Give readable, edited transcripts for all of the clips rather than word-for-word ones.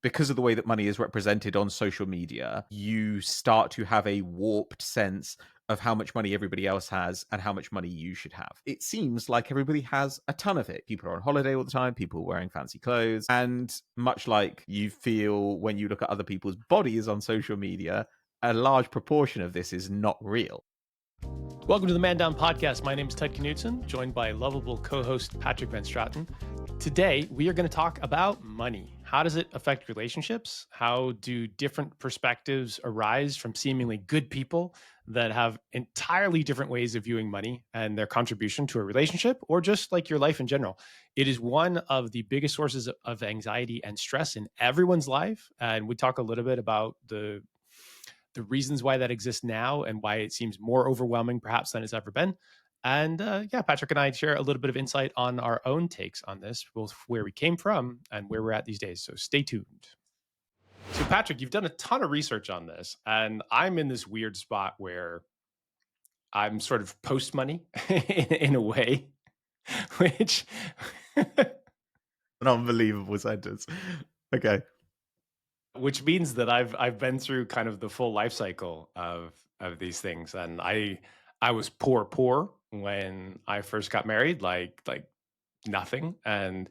because of the way that money is represented on social media, you start to have a warped sense of how much money everybody else has and how much money you should have. It seems like everybody has a ton of it. People are on holiday all the time, people wearing fancy clothes, and much like you feel when you look at other people's bodies on social media, a large proportion of this is not real. Welcome to the Man Down Podcast. My name is Ted Knutson, joined by lovable co-host Patrick Van Straten. Today, we are going to talk about money. How does it affect relationships? How do different perspectives arise from seemingly good people that have entirely different ways of viewing money and their contribution to a relationship, or just like your life in general? It is one of the biggest sources of anxiety and stress in everyone's life. And we talk a little bit about the reasons why that exists now and why it seems more overwhelming perhaps than it's ever been. And Patrick and I share a little bit of insight on our own takes on this, both where we came from and where we're at these days. So stay tuned. So Patrick, you've done a ton of research on this, and I'm in this weird spot where I'm sort of post money in a way, which An unbelievable sentence. Okay. Which means that I've been through kind of the full life cycle of these things, and I was poor when I first got married, like nothing, and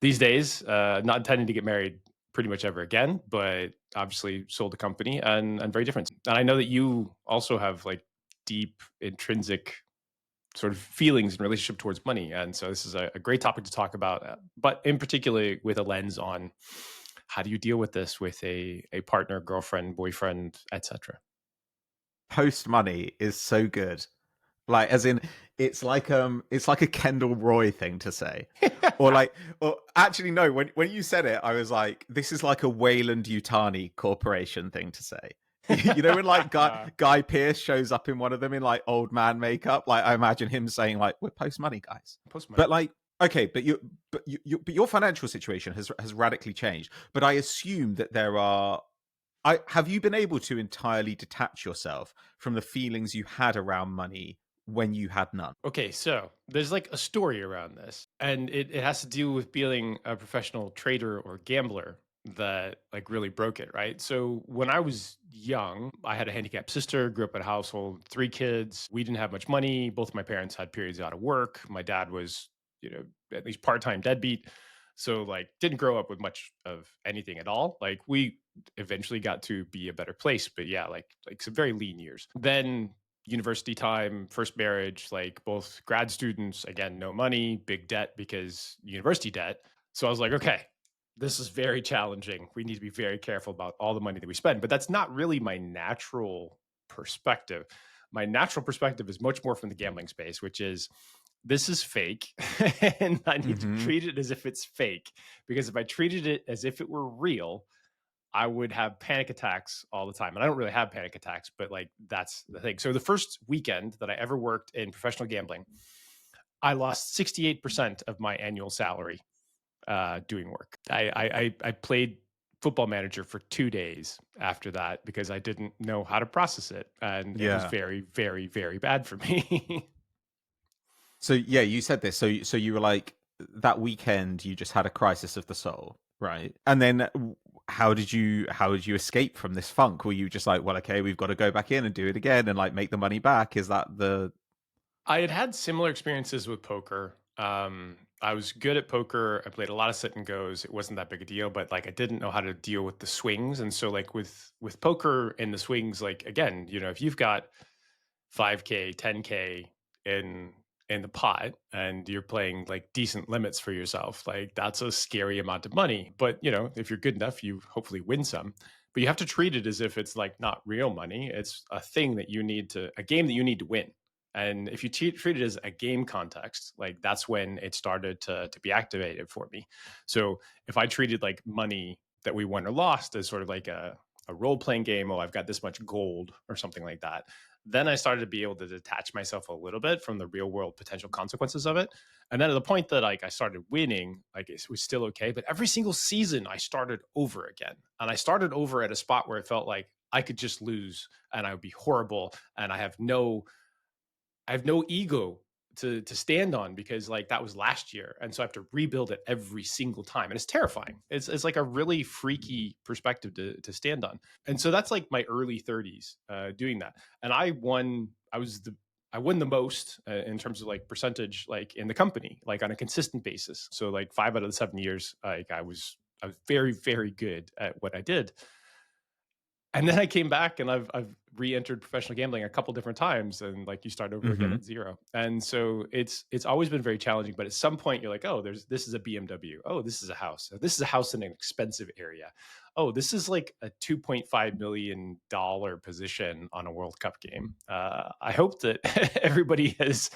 these days, not intending to get married pretty much ever again, but obviously sold the company and very different. And I know that you also have like deep intrinsic sort of feelings in relationship towards money, and so this is a great topic to talk about, but in particular with a lens on how do you deal with this with a partner, girlfriend, boyfriend, etc. Post money is so good. Like, as in, it's like a Kendall Roy thing to say. or actually no, when you said it, I was like, this is like a Wayland Yutani Corporation thing to say. You know, when like Guy Pearce shows up in one of them in like old man makeup, like I imagine him saying like, we're post money guys. Post money. But like, okay, but your financial situation has radically changed. But I assume that have you been able to entirely detach yourself from the feelings you had around money when you had none? Okay, so there's like a story around this, and it has to do with being a professional trader or gambler that like really broke it, right? So when I was young, I had a handicapped sister, grew up in a household, 3 kids. We didn't have much money. Both of my parents had periods out of work. My dad was, at least part-time deadbeat. So like didn't grow up with much of anything at all. Like we eventually got to be a better place, but yeah, like some very lean years. Then university time, first marriage, like both grad students, again, no money, big debt because university debt. So I was like, okay, this is very challenging. We need to be very careful about all the money that we spend. But that's not really my natural perspective. My natural perspective is much more from the gambling space, which is this is fake. And I need to treat it as if it's fake. Because if I treated it as if it were real, I would have panic attacks all the time. And I don't really have panic attacks, but like that's the thing. So the first weekend that I ever worked in professional gambling, I lost 68% of my annual salary doing work. I played football manager for 2 days after that because I didn't know how to process it. And it was very, very, very bad for me. So yeah, you said this. So you were like, that weekend you just had a crisis of the soul, right? And then how did you escape from this funk? Were you just like, well, okay, we've got to go back in and do it again and like make the money back? Is that the... I had similar experiences with poker. I was good at poker. I played a lot of sit and goes. It wasn't that big a deal, but like I didn't know how to deal with the swings. And so like with poker and the swings, like again, if you've got 5K, 10K in the pot and you're playing like decent limits for yourself, like that's a scary amount of money. But if you're good enough, you hopefully win some. But you have to treat it as if it's like not real money. It's a thing that a game that you need to win. And if you treat it as a game context, like that's when it started to be activated for me. So if I treated like money that we won or lost as sort of like a role-playing game, I've got this much gold or something like that, then I started to be able to detach myself a little bit from the real world potential consequences of it. And then at the point that like I started winning, like it was still okay. But every single season I started over again. And I started over at a spot where it felt like I could just lose and I would be horrible. And I have no ego to stand on, because like that was last year, and so I have to rebuild it every single time, and it's terrifying. It's like a really freaky perspective to stand on, and so that's like my early 30s doing that, and I won the most in terms of like percentage, like in the company, like on a consistent basis. So like 5 out of the 7 years, like I was very very good at what I did. And then I came back and I've re-entered professional gambling a couple different times, and like you start over again Hmm. at zero. And so it's always been very challenging, but at some point you're like, oh, this is a BMW. Oh, this is a house. This is a house in an expensive area. Oh, this is like a $2.5 million position on a World Cup game. I hope that everybody has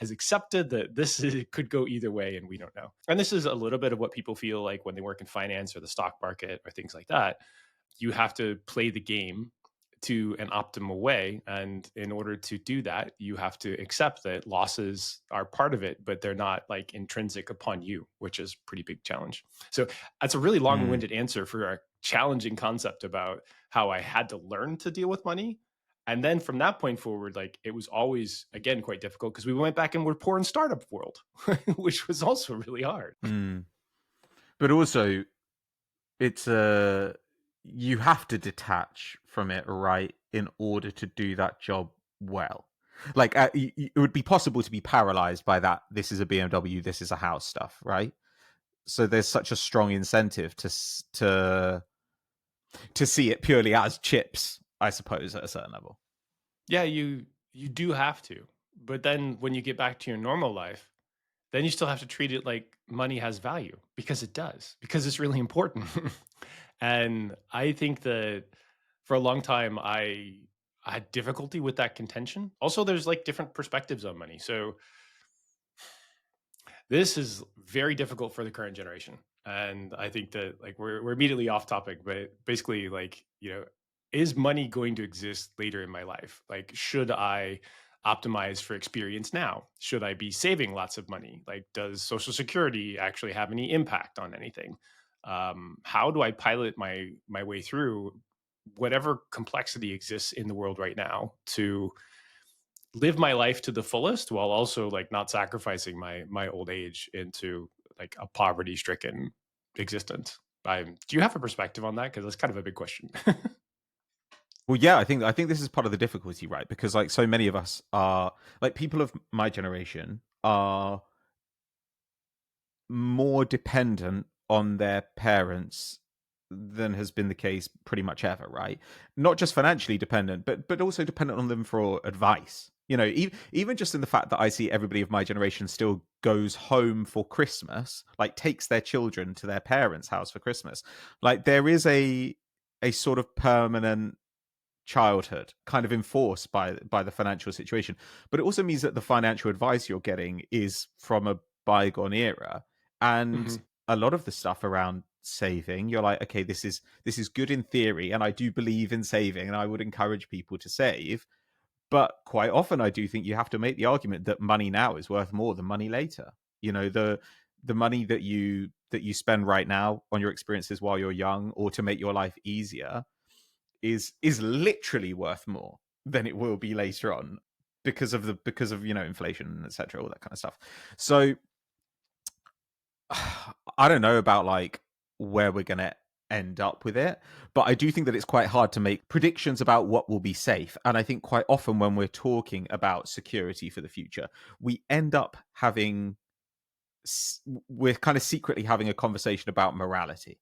accepted that could go either way, and we don't know. And this is a little bit of what people feel like when they work in finance or the stock market or things like that. You have to play the game to an optimal way, and in order to do that you have to accept that losses are part of it, but they're not like intrinsic upon you, which is a pretty big challenge. So that's a really Mm. long-winded answer for a challenging concept about how I had to learn to deal with money. And then from that point forward, like it was always again quite difficult because we went back and were poor in startup world, which was also really hard. Mm. But also, it's a you have to detach from it, right, in order to do that job well. Like it would be possible to be paralyzed by that. This is a BMW. This is a house stuff, right? So there's such a strong incentive to see it purely as chips, I suppose, at a certain level. Yeah, you do have to. But then when you get back to your normal life, then you still have to treat it like money has value, because it does, because it's really important. And I think that for a long time I had difficulty with that contention. Also, there's like different perspectives on money. So this is very difficult for the current generation. And I think that like we're immediately off topic, but basically like, is money going to exist later in my life? Like, should I optimize for experience now? Should I be saving lots of money? Like, does Social Security actually have any impact on anything? How do I pilot my way through whatever complexity exists in the world right now to live my life to the fullest while also like not sacrificing my old age into like a poverty stricken existence? Do you have a perspective on that? Because that's kind of a big question. Well, yeah, I think this is part of the difficulty, right? Because like so many of us are like people of my generation are more dependent on their parents than has been the case pretty much ever, right? Not just financially dependent, but also dependent on them for advice. Even just in the fact that I see everybody of my generation still goes home for Christmas, like takes their children to their parents' house for Christmas. Like there is a sort of permanent childhood kind of enforced by the financial situation, but it also means that the financial advice you're getting is from a bygone era. And Hmm. a lot of the stuff around saving, you're like, okay, this is good in theory, and I do believe in saving, and I would encourage people to save. But quite often I do think you have to make the argument that money now is worth more than money later. The money that you spend right now on your experiences while you're young or to make your life easier is literally worth more than it will be later on because of inflation, etc., all that kind of stuff. So I don't know about like where we're gonna end up with it, but I do think that it's quite hard to make predictions about what will be safe. And I think quite often when we're talking about security for the future, we end up having we're kind of secretly having a conversation about morality.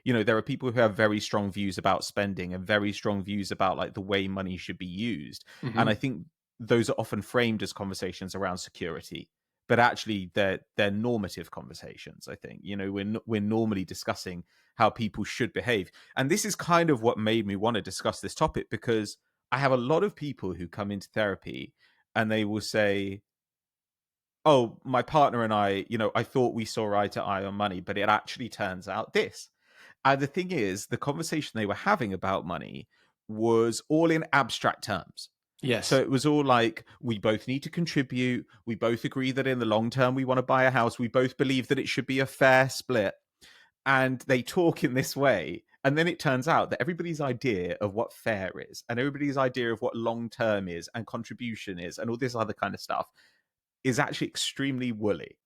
There are people who have very strong views about spending and very strong views about like the way money should be used. And I Hmm. think those are often framed as conversations around security, but actually they're normative conversations. I think, we're normally discussing how people should behave. And this is kind of what made me want to discuss this topic, because I have a lot of people who come into therapy and they will say, oh, my partner and I thought we saw eye to eye on money, but it actually turns out this. And the thing is, the conversation they were having about money was all in abstract terms. So Yes. it was all like, we both need to contribute. We both agree that in the long term, we want to buy a house. We both believe that it should be a fair split. And they talk in this way. And then it turns out that everybody's idea of what fair is and everybody's idea of what long term is and contribution is and all this other kind of stuff is actually extremely woolly.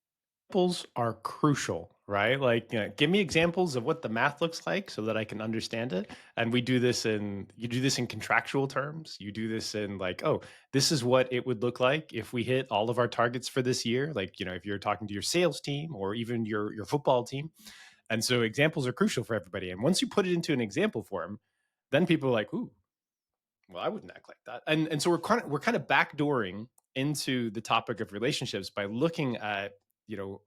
Examples are crucial, right? Like, give me examples of what the math looks like so that I can understand it. And you do this in contractual terms. You do this in like, oh, this is what it would look like if we hit all of our targets for this year. Like, if you're talking to your sales team or even your football team. And so examples are crucial for everybody. And once you put it into an example form, then people are like, ooh, well, I wouldn't act like that. And so we're kind of backdooring into the topic of relationships by looking at,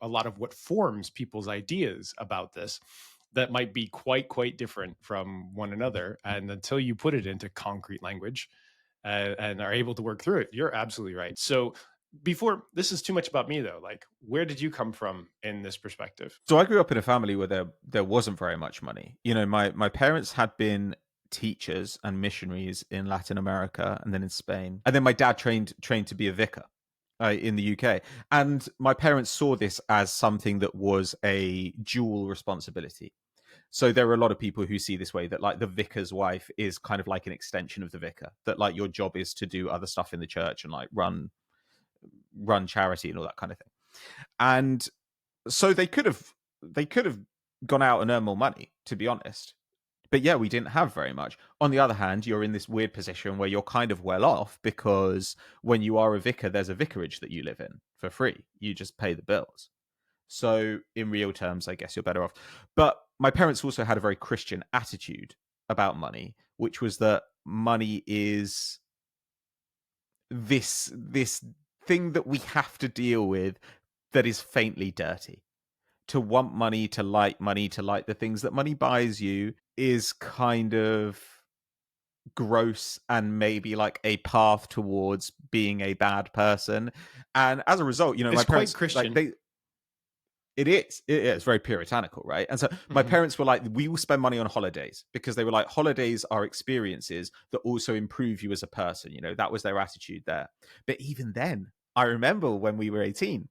a lot of what forms people's ideas about this that might be quite different from one another. And until you put it into concrete language and are able to work through it, you're absolutely right. So before this is too much about me though, like where did you come from in this perspective? So I grew up in a family where there wasn't very much money. My parents had been teachers and missionaries in Latin America and then in Spain. And then my dad trained to be a vicar in the UK. And my parents saw this as something that was a dual responsibility. So there are a lot of people who see this way, that like the vicar's wife is kind of like an extension of the vicar, that like your job is to do other stuff in the church and like run charity and all that kind of thing. And so they could have gone out and earned more money, to be honest. But yeah, we didn't have very much. On the other hand, you're in this weird position where you're kind of well off, because when you are a vicar, there's a vicarage that you live in for free. You just pay the bills. So in real terms, I guess you're better off. But my parents also had a very Christian attitude about money, which was that money is this thing that we have to deal with, that is faintly dirty. To want money, to like the things that money buys you, is kind of gross and maybe like a path towards being a bad person. And as a result, my It's quite parents, like, Christian. they it's very puritanical, right? And so my Mhm. parents were like, we will spend money on holidays, because they were like, holidays are experiences that also improve you as a person. That was their attitude there. But even then, I remember when we were 18,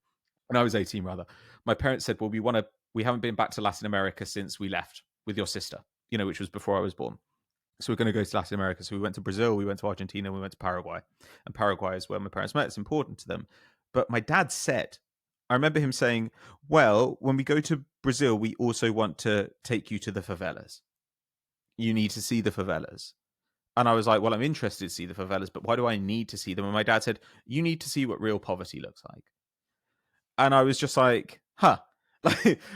when I was 18 rather, my parents said, well, we haven't been back to Latin America since we left with your sister, which was before I was born. So we're going to go to Latin America. So we went to Brazil, we went to Argentina, we went to Paraguay. And Paraguay is where my parents met. It's important to them. But my dad said, I remember him saying, well, when we go to Brazil, we also want to take you to the favelas. You need to see the favelas. And I was like, well, I'm interested to see the favelas, but why do I need to see them? And my dad said, you need to see what real poverty looks like. And I was just like, huh.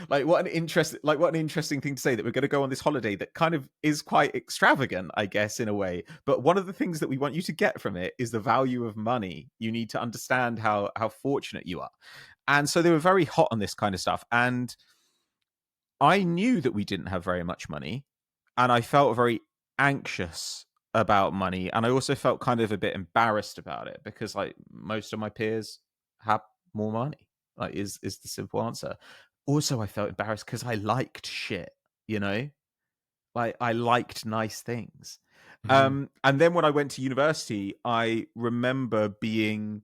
Like what an interesting thing to say, that we're going to go on this holiday that kind of is quite extravagant, I guess, in a way. But one of the things that we want you to get from it is the value of money. You need to understand how fortunate you are. And so they were very hot on this kind of stuff. And I knew that we didn't have very much money, and I felt very anxious about money. And I also felt kind of a bit embarrassed about it, because like most of my peers have more money. Like is the simple answer. Also, I felt embarrassed because I liked shit, you know? Like I liked nice things. Mhm. And then when I went to university, I remember being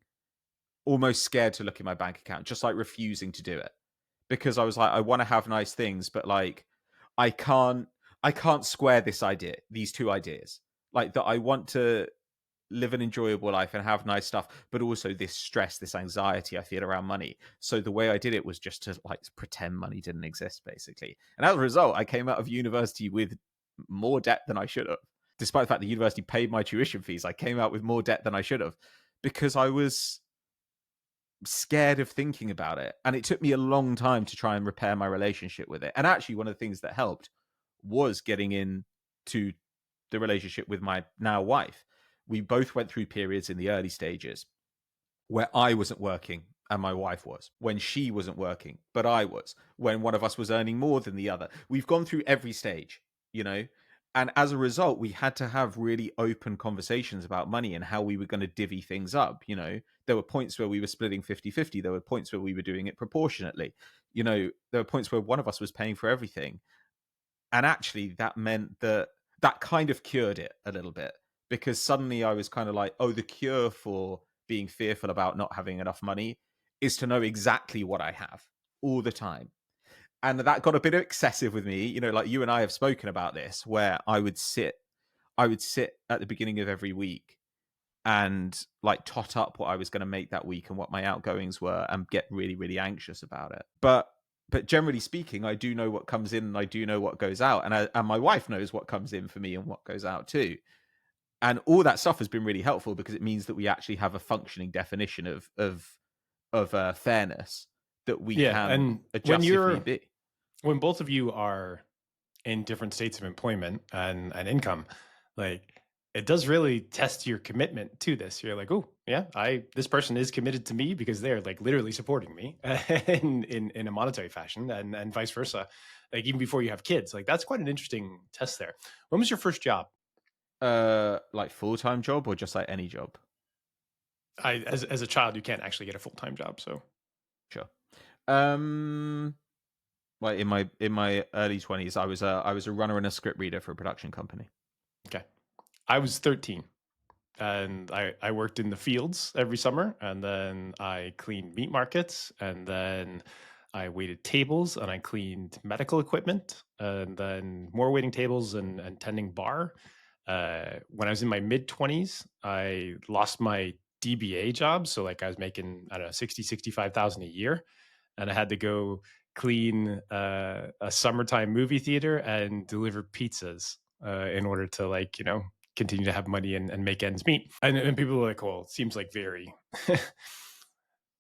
almost scared to look in my bank account, just like refusing to do it, because I was like, I want to have nice things, but like I can't I can't square these two ideas. Like that I want to live an enjoyable life and have nice stuff, but also this stress, this anxiety I feel around money. So the way I did it was just to like pretend money didn't exist, basically. And as a result, I came out of university with more debt than I should have. Despite the fact the university paid my tuition fees, I came out with more debt than I should have, because I was scared of thinking about it. And it took me a long time to try and repair my relationship with it. And actually, one of the things that helped was getting into the relationship with my now wife. We both went through periods in the early stages where I wasn't working and my wife was, when she wasn't working, but I was, when one of us was earning more than the other. We've gone through every stage, you know? And as a result, we had to have really open conversations about money and how we were going to divvy things up. There were points where we were splitting 50-50. There were points where we were doing it proportionately. There were points where one of us was paying for everything. And actually, that meant that kind of cured it a little bit, because suddenly I was kind of like, oh, the cure for being fearful about not having enough money is to know exactly what I have all the time. And that got a bit excessive with me, like you and I have spoken about this, where I would sit at the beginning of every week and like tot up what I was going to make that week and what my outgoings were and get really, really anxious about it. But generally speaking, I do know what comes in and I do know what goes out. And my wife knows what comes in for me and what goes out too. And all that stuff has been really helpful because it means that we actually have a functioning definition of fairness that we Yeah, can and adjust if need be. when both of you are in different states of employment and income, like it does really test your commitment to this. You're like, oh yeah, this person is committed to me because they're like literally supporting me in a monetary fashion, and vice versa. Like even before you have kids, like that's quite an interesting test there. When was your first job? Like full-time job or just like any job? As a child, you can't actually get a full time job, so Sure. Like in my early 20s, I was a runner and a script reader for a production company. okay. I was 13. And I worked in the fields every summer, and then I cleaned meat markets, and then I waited tables, and I cleaned medical equipment, and then more waiting tables and tending bar. When I was in my mid 20s, I lost my DBA job. So like I was making, I don't know, 65,000 a year. And I had to go clean a summertime movie theater and deliver pizzas in order to like, continue to have money and make ends meet. And people were like, well, it seems like very,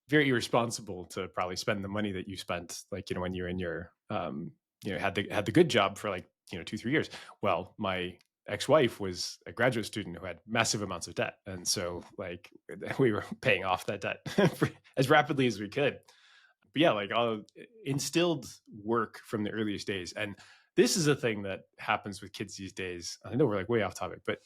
very irresponsible to probably spend the money that you spent, like, when you're in your, had the good job for like, 2, 3 years. Well, my ex-wife was a graduate student who had massive amounts of debt. And so like we were paying off that debt as rapidly as we could. But yeah, like instilled work from the earliest days. And this is a thing that happens with kids these days. I know we're like way off topic, but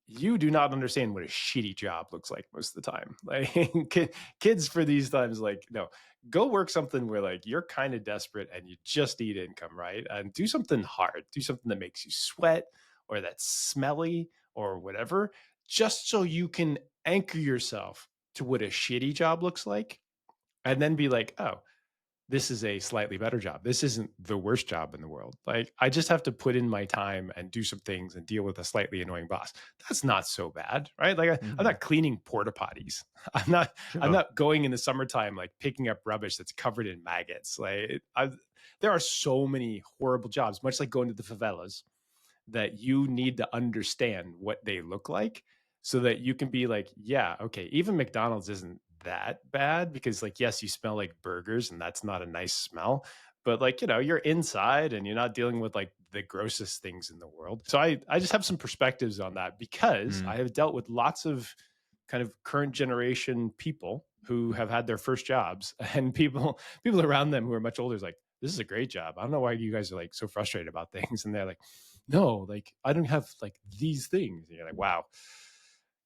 you do not understand what a shitty job looks like most of the time. Like kids for these times, like, no, go work something where like you're kind of desperate and you just need income, right? And do something hard, do something that makes you sweat or that's smelly or whatever, just so you can anchor yourself to what a shitty job looks like and then be like, oh, this is a slightly better job. This isn't the worst job in the world. Like I just have to put in my time and do some things and deal with a slightly annoying boss. That's not so bad, right? Like I'm Mhm. not cleaning porta potties. I'm not. I'm Sure. not going in the summertime like picking up rubbish that's covered in maggots. There are so many horrible jobs, much like going to the favelas, that you need to understand what they look like so that you can be like, yeah, okay, even McDonald's isn't that bad because like yes, you smell like burgers and that's not a nice smell, but like, you're inside and you're not dealing with like the grossest things in the world. So I just have some perspectives on that because Mm. I have dealt with lots of kind of current generation people who have had their first jobs and people around them who are much older is like, this is a great job. I don't know why you guys are like so frustrated about things. And they're like, no, like I don't have like these things. And you're like, wow,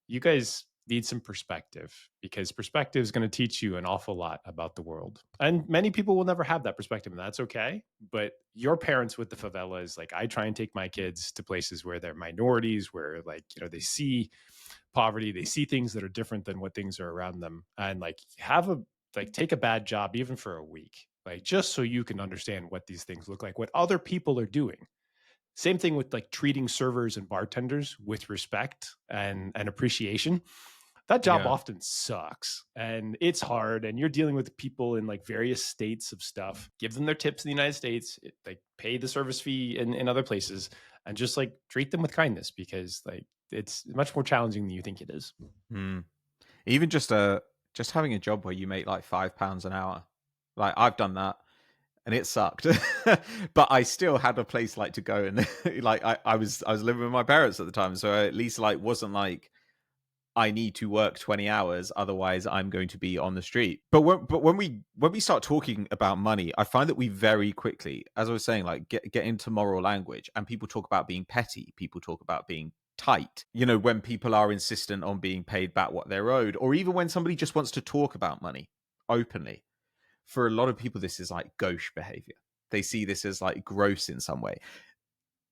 you guys need some perspective because perspective is going to teach you an awful lot about the world. And many people will never have that perspective, and that's okay. But your parents with the favelas, like I try and take my kids to places where they're minorities, where like, they see poverty, they see things that are different than what things are around them. And like take a bad job even for a week, like just so you can understand what these things look like, what other people are doing. Same thing with like treating servers and bartenders with respect and appreciation. That job Yeah. often sucks and it's hard and you're dealing with people in like various states of stuff. Give them their tips in the United States, like pay the service fee in other places and just like treat them with kindness because like it's much more challenging than you think it is. Mm. Even just having a job where you make like £5 an hour. Like I've done that and it sucked. But I still had a place like to go and like I was living with my parents at the time, so I at least like wasn't like I need to work 20 hours, otherwise I'm going to be on the street. But when we start talking about money, I find that we very quickly, as I was saying, like get into moral language, and people talk about being petty, people talk about being tight. When people are insistent on being paid back what they're owed, or even when somebody just wants to talk about money openly. For a lot of people, this is like gauche behavior. They see this as like gross in some way.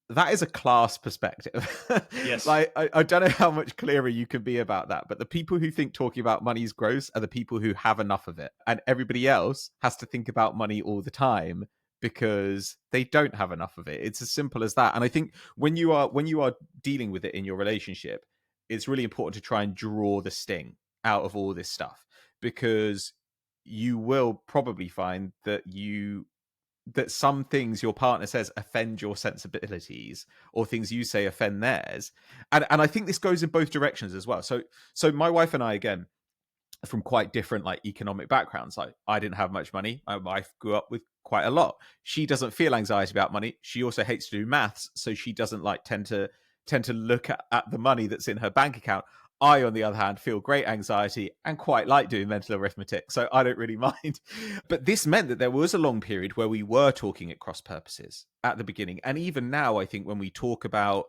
That is a class perspective. Yes. Like I don't know how much clearer you can be about that, but the people who think talking about money is gross are the people who have enough of it, and everybody else has to think about money all the time because they don't have enough of it. It's as simple as that. And I think when you are dealing with it in your relationship, it's really important to try and draw the sting out of all this stuff, because you will probably find that some things your partner says offend your sensibilities, or things you say offend theirs. And I think this goes in both directions as well. So my wife and I, again, from quite different like economic backgrounds. Like, I didn't have much money. My wife grew up with quite a lot. She doesn't feel anxiety about money. She also hates to do maths, so she doesn't like tend to look at the money that's in her bank account. I, on the other hand, feel great anxiety and quite like doing mental arithmetic, so I don't really mind. But this meant that there was a long period where we were talking at cross purposes at the beginning. And even now, I think when we talk about,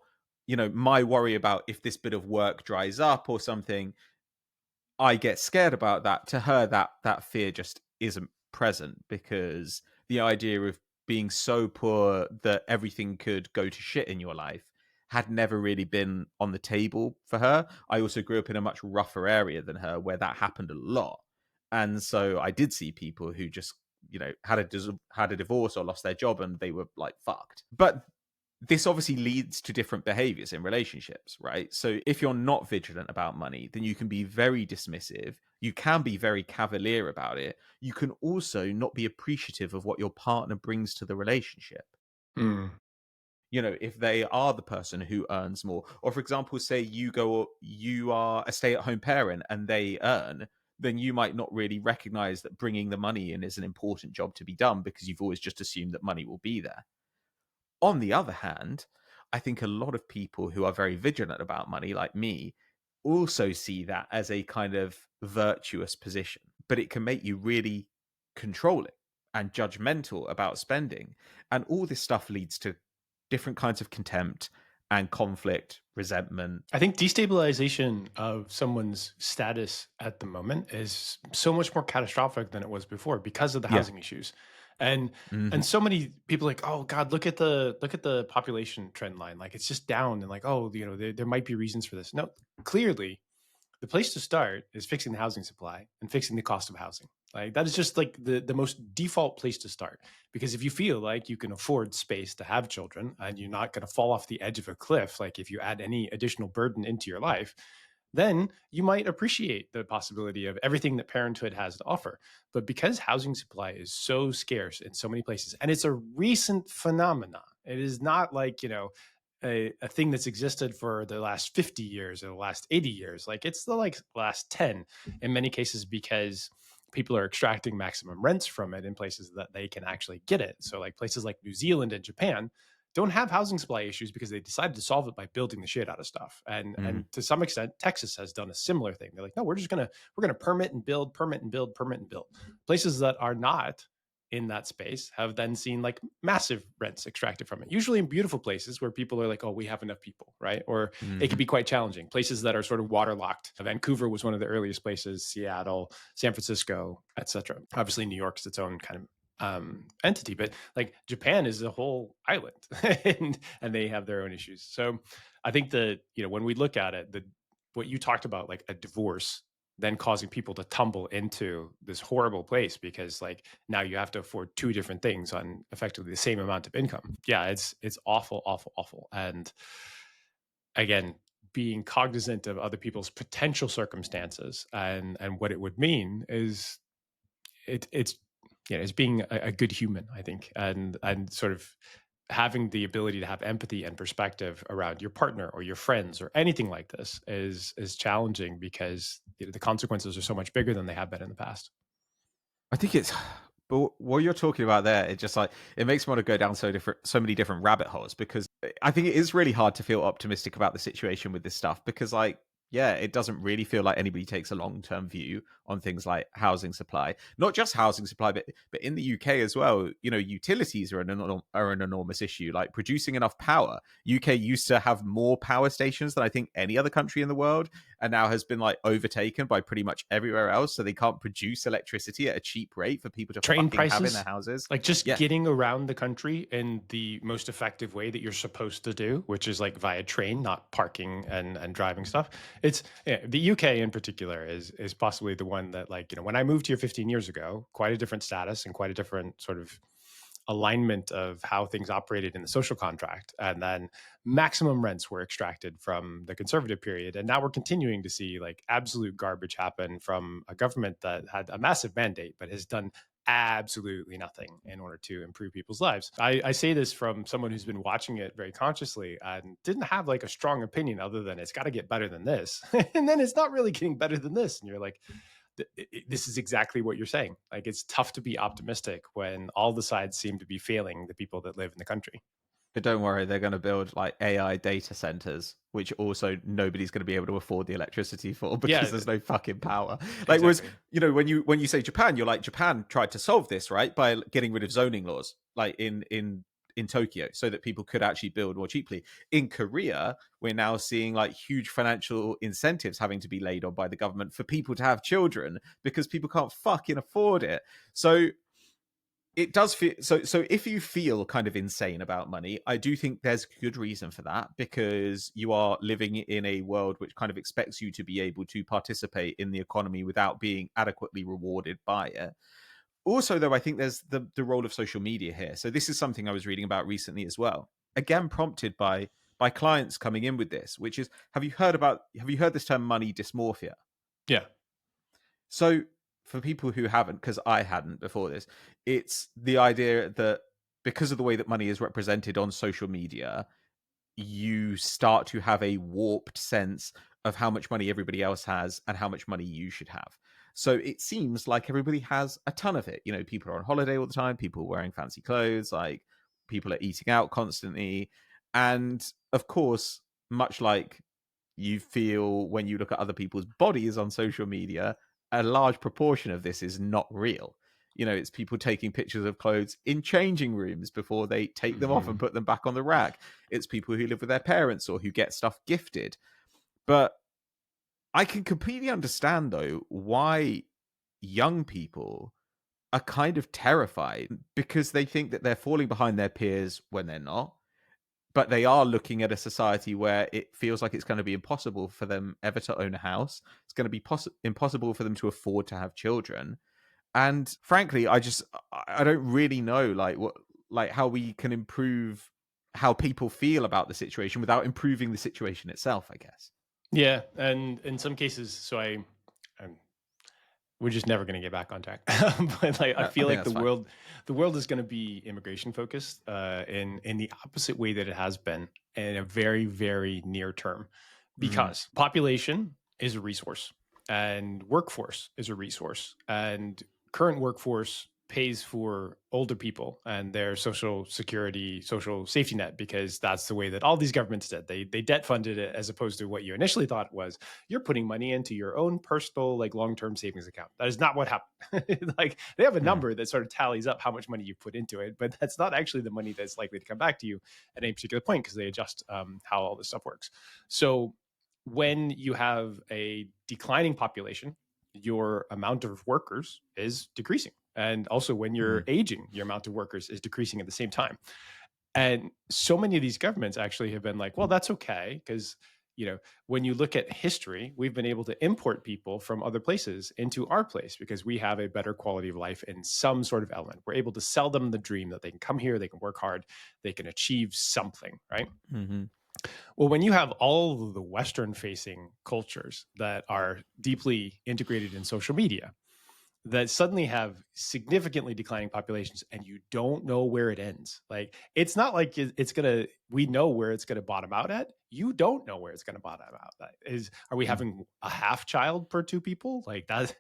my worry about if this bit of work dries up or something, I get scared about that. To her, that fear just isn't present, because the idea of being so poor that everything could go to shit in your life had never really been on the table for her. I also grew up in a much rougher area than her, where that happened a lot. And so I did see people who just, had a divorce or lost their job, and they were like fucked. But this obviously leads to different behaviors in relationships, right? So if you're not vigilant about money, then you can be very dismissive. You can be very cavalier about it. You can also not be appreciative of what your partner brings to the relationship. Mm. If they are the person who earns more, or for example, say you are a stay-at-home parent and they earn, then you might not really recognize that bringing the money in is an important job to be done, because you've always just assumed that money will be there. On the other hand, I think a lot of people who are very vigilant about money, like me, also see that as a kind of virtuous position, but it can make you really controlling and judgmental about spending. And all this stuff leads to different kinds of contempt and conflict, resentment. I think destabilization of someone's status at the moment is so much more catastrophic than it was before because of the Yeah. housing issues. And Hmm. and so many people like, oh God, look at the population trend line. Like it's just down, and like, oh, there might be reasons for this. No, clearly the place to start is fixing the housing supply and fixing the cost of housing. Like that is just like the most default place to start. Because if you feel like you can afford space to have children and you're not going to fall off the edge of a cliff, like if you add any additional burden into your life, then you might appreciate the possibility of everything that parenthood has to offer. But because housing supply is so scarce in so many places, and it's a recent phenomenon, it is not like, a thing that's existed for the last 50 years or the last 80 years. Like it's the like last 10 in many cases, because people are extracting maximum rents from it in places that they can actually get it. So like places like New Zealand and Japan don't have housing supply issues because they decided to solve it by building the shit out of stuff. And to some extent, Texas has done a similar thing. They're like, no, we're gonna permit and build, permit and build, permit and build. Places that are not in that space have then seen like massive rents extracted from it, usually in beautiful places where people are like, oh, we have enough people, right? Or it can Hmm. be quite challenging. Places that are sort of waterlocked. Vancouver was one of the earliest places, Seattle, San Francisco, etc. Obviously, New York's its own kind of entity, but like Japan is a whole island and they have their own issues. So I think that, when we look at it, what you talked about, like a divorce, then causing people to tumble into this horrible place because like now you have to afford two different things on effectively the same amount of income. Yeah, it's awful, awful, awful. And again, being cognizant of other people's potential circumstances and what it would mean is it's it's being a good human, I think, and sort of having the ability to have empathy and perspective around your partner or your friends or anything like this is challenging because the consequences are so much bigger than they have been in the past. I think it's, but what you're talking about there, it just like, it makes me want to go down so many different rabbit holes, because I think it is really hard to feel optimistic about the situation with this stuff, because like, yeah, it doesn't really feel like anybody takes a long-term view on things like housing supply. Not just housing supply, but in the UK as well. Utilities are an enormous issue. Like producing enough power. UK used to have more power stations than I think any other country in the world, and now has been like overtaken by pretty much everywhere else. So they can't produce electricity at a cheap rate for people to Train fucking have in their prices, houses. like just Yeah. getting around the country in the most effective way that you're supposed to do, which is like via train, not parking and driving stuff. It's the UK in particular is possibly the one that, like, when I moved here 15 years ago, quite a different status and quite a different sort of alignment of how things operated in the social contract. And then maximum rents were extracted from the conservative period. And now we're continuing to see like absolute garbage happen from a government that had a massive mandate, but has done absolutely nothing in order to improve people's lives. I say this from someone who's been watching it very consciously and didn't have like a strong opinion other than it's got to get better than this. And then it's not really getting better than this. And you're like, this is exactly what you're saying. Like, it's tough to be optimistic when all the sides seem to be failing the people that live in the country. But don't worry, they're going to build like AI data centers, which also nobody's going to be able to afford the electricity for because Yeah, there's no fucking power. Like, whereas exactly. when you say Japan, you're like Japan tried to solve this right by getting rid of zoning laws, like in Tokyo, so that people could actually build more cheaply. In Korea, we're now seeing like huge financial incentives having to be laid on by the government for people to have children because people can't fucking afford it. So it does feel so if you feel kind of insane about money, I do think there's good reason for that, because you are living in a world which kind of expects you to be able to participate in the economy without being adequately rewarded by it. Also, though, I think there's the role of social media here. So this is something I was reading about recently as well, again prompted by clients coming in with this, which is, have you heard this term money dysmorphia? Yeah. So, for people who haven't, because I hadn't before this, it's the idea that because of the way that money is represented on social media, you start to have a warped sense of how much money everybody else has and how much money you should have. So it seems like everybody has a ton of it. You know, people are on holiday all the time, people are wearing fancy clothes, like people are eating out constantly. And of course, much like you feel when you look at other people's bodies on social media, a large proportion of this is not real. You know, it's people taking pictures of clothes in changing rooms before they take them off and Hmm. put them back on the rack. It's people who live with their parents or who get stuff gifted. But I can completely understand, though, why young people are kind of terrified, because they think that they're falling behind their peers when they're not, but they are looking at a society where it feels like it's going to be impossible for them ever to own a house. It's going to be impossible for them to afford to have children. And frankly, I don't really know like how we can improve how people feel about the situation without improving the situation itself, I guess. Yeah, and in some cases, I'm we're just never going to get back on track. But like, I I feel think like that's fine. the world is going to be immigration focused, in the opposite way that it has been in a very very near term, Mm, because population is a resource and workforce is a resource, and current workforce pays for older people and their social security, social safety net, because that's the way that all these governments did. They debt funded it, as opposed to what you initially thought was you're putting money into your own personal like long-term savings account. That is not what happened. Like, they have a mm, number that sort of tallies up how much money you put into it, but that's not actually the money that's likely to come back to you at any particular point, because they adjust how all this stuff works. So when you have a declining population, your amount of workers is decreasing. And also, when you're mm, aging, your amount of workers is decreasing at the same time. And so many of these governments actually have been like, well, that's okay. Because, when you look at history, we've been able to import people from other places into our place because we have a better quality of life in some sort of element. We're able to sell them the dream that they can come here, they can work hard, they can achieve something, right? mhm, Well, when you have all of the Western facing cultures that are deeply integrated in social media, that suddenly have significantly declining populations, and you don't know where it ends. Like, it's not like we know where it's gonna bottom out at. You don't know where it's gonna bottom out at. Are we mm, having a half child per two people? Like that,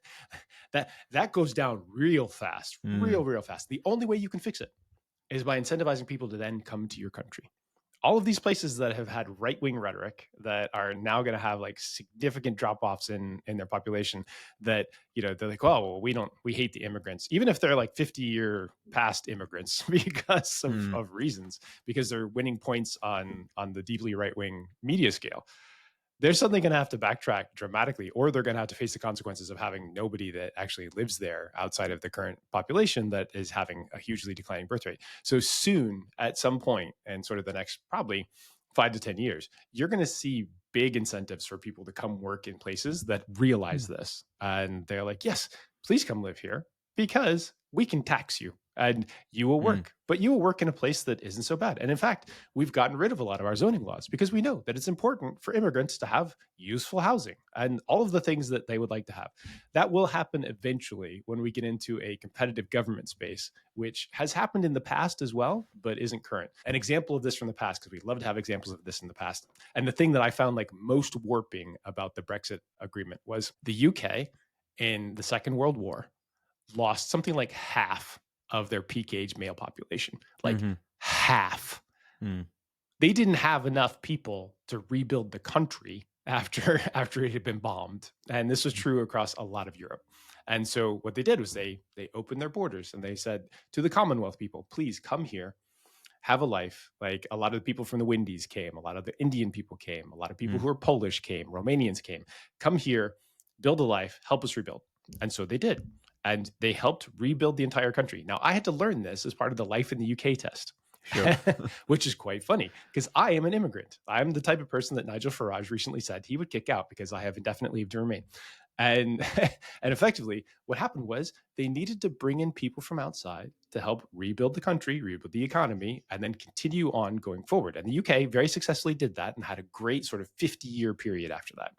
that goes down real fast, mm, real fast. The only way you can fix it is by incentivizing people to then come to your country. All of these places that have had right wing rhetoric that are now going to have like significant drop offs in their population, that they're like, oh well, we hate the immigrants, even if they're like 50-year past immigrants, because mm. of reasons, because they're winning points on the deeply right wing media scale. They're suddenly going to have to backtrack dramatically, or they're going to have to face the consequences of having nobody that actually lives there outside of the current population that is having a hugely declining birth rate. So soon, at some point, and sort of the next probably 5 to 10 years, you're going to see big incentives for people to come work in places that realize Mm. this. And they're like, yes, please come live here because we can tax you. and you will Mm. work, but you will work in a place that isn't so bad. And in fact, we've gotten rid of a lot of our zoning laws because we know that it's important for immigrants to have useful housing and all of the things that they would like to have. That will happen eventually when we get into a competitive government space, which has happened in the past as well, but isn't current. An example of this from the past, because we love to have examples of this in the past. And the thing that I found like most warping about the Brexit agreement was the UK in the Second World War lost something like half of their peak age male population, like Mm-hmm. half. Mm. They didn't have enough people to rebuild the country after it had been bombed, and this was true across a lot of Europe. And so what they did was they opened their borders and they said to the Commonwealth people, please come here, have a life. Like a lot of the people from the Windies came, a lot of the Indian people came, a lot of people Mm. who are Polish came, Romanians came. Come here, build a life, help us rebuild. And so they did. And they helped rebuild the entire country. Now, I had to learn this as part of the Life in the UK test, Sure. which is quite funny because I am an immigrant. I'm the type of person that Nigel Farage recently said he would kick out because I have indefinite leave to remain. And and effectively, what happened was they needed to bring in people from outside to help rebuild the country, rebuild the economy, and then continue on going forward. And the UK very successfully did that and had a great sort of 50-year period after that.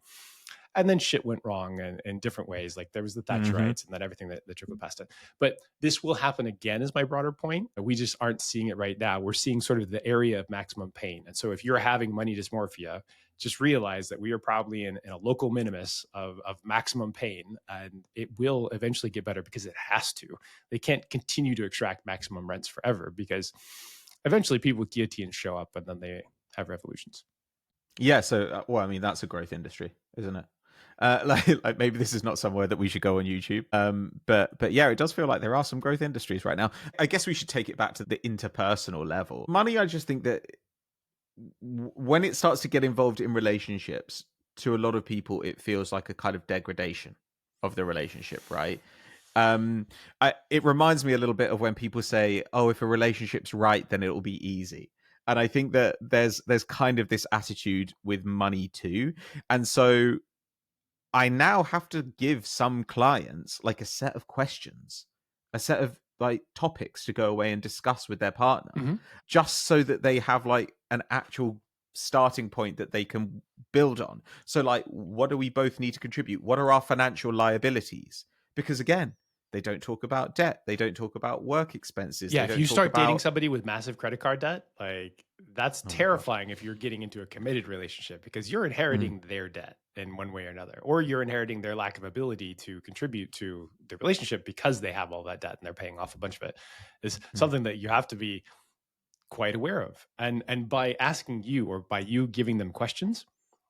And then shit went wrong in different ways. Like there was the Mm-hmm. Thatcherites and then everything that trickled past it. But this will happen again, is my broader point. We just aren't seeing it right now. We're seeing sort of the area of maximum pain. And so if you're having money dysmorphia, just realize that we are probably in a local minimus of maximum pain, and it will eventually get better because it has to. They can't continue to extract maximum rents forever because eventually people with guillotines show up and then they have revolutions. Yeah. So, well, I mean, that's a growth industry, isn't it? Like maybe this is not somewhere that we should go on YouTube. But yeah, it does feel like there are some growth industries right now. I guess we should take it back to the interpersonal level. Money, I just think that when it starts to get involved in relationships, to a lot of people, it feels like a kind of degradation of the relationship, right? It reminds me a little bit of when people say, "Oh, if a relationship's right, then it'll be easy." And I think that there's kind of this attitude with money too, and so I now have to give some clients like a set of questions, a set of like topics to go away and discuss with their partner, Mm-hmm. just so that they have like an actual starting point that they can build on. So, like, what do we both need to contribute? What are our financial liabilities? Because again, they don't talk about debt, they don't talk about work expenses, Yeah, they if don't you talk start dating about. somebody with massive credit card debt, like that's Oh my god. terrifying if you're getting into a committed relationship because you're Mm, inheriting their debt in one way or another, or you're inheriting their lack of ability to contribute to the relationship because they have all that debt and they're paying off a bunch of it. Is mm. something that you have to be quite aware of. And by asking you or by you giving them questions,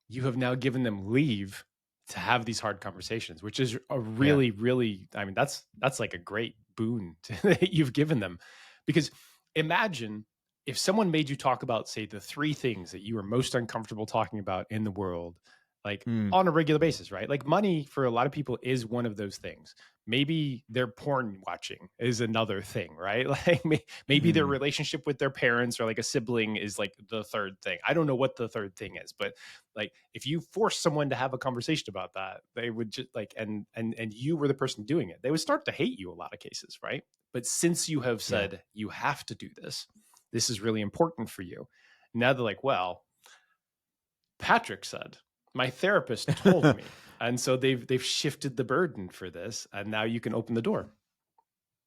you have now given them leave to have these hard conversations, which is a Yeah. really, really, I mean, that's like a great boon that you've given them. Because imagine if someone made you talk about, say, the three things that you are most uncomfortable talking about in the world, like Mm, on a regular basis, right? Like money for a lot of people is one of those things. Maybe their porn watching is another thing, right? Like maybe their mm. relationship with their parents or like a sibling is like the third thing. I don't know what the third thing is, but like if you force someone to have a conversation about that, they would just like and you were the person doing it, they would start to hate you a lot of cases, right? But since you have Yeah. said you have to do this is really important for you, now they're like, well, Patrick said, my therapist told me. And so they've shifted the burden for this, and now you can open the door.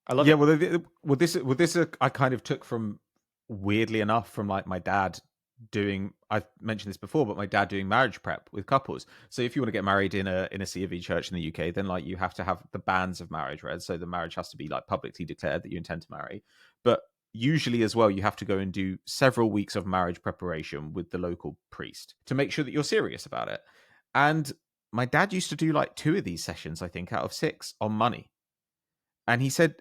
I love Yeah, it. well, this I kind of took from, weirdly enough, from like my dad doing. I've mentioned this before, but my dad doing marriage prep with couples. So if you want to get married in a C of E church in the UK, then like you have to have the banns of marriage read. So the marriage has to be like publicly declared that you intend to marry. But usually as well, you have to go and do several weeks of marriage preparation with the local priest to make sure that you're serious about it. And my dad used to do like 2 of these sessions, I think, out of 6 on money. And he said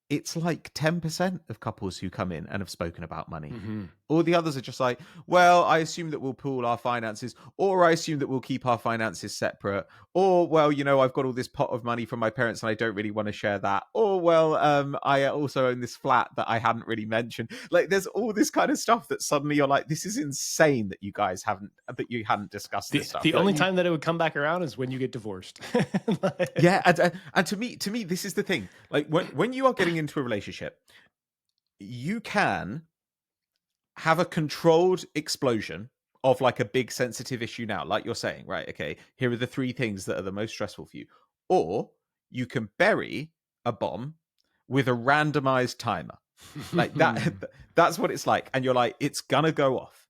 it's like 10% of couples who come in and have spoken about money. Mm-hmm. All the others are just like, well, I assume that we'll pool our finances, or I assume that we'll keep our finances separate, or, well, I've got all this pot of money from my parents and I don't really want to share that, or, well, I also own this flat that I hadn't really mentioned. Like, there's all this kind of stuff that suddenly you're like, this is insane that you hadn't discussed this stuff. The Like, only time that it would come back around is when you get divorced. yeah, and to me, this is the thing. Like when you are getting into a relationship, you can have a controlled explosion of like a big sensitive issue now, like you're saying, right? Okay, here are the three things that are the most stressful for you. Or you can bury a bomb with a randomized timer. Like that, that's what it's like. And you're like, it's gonna go off.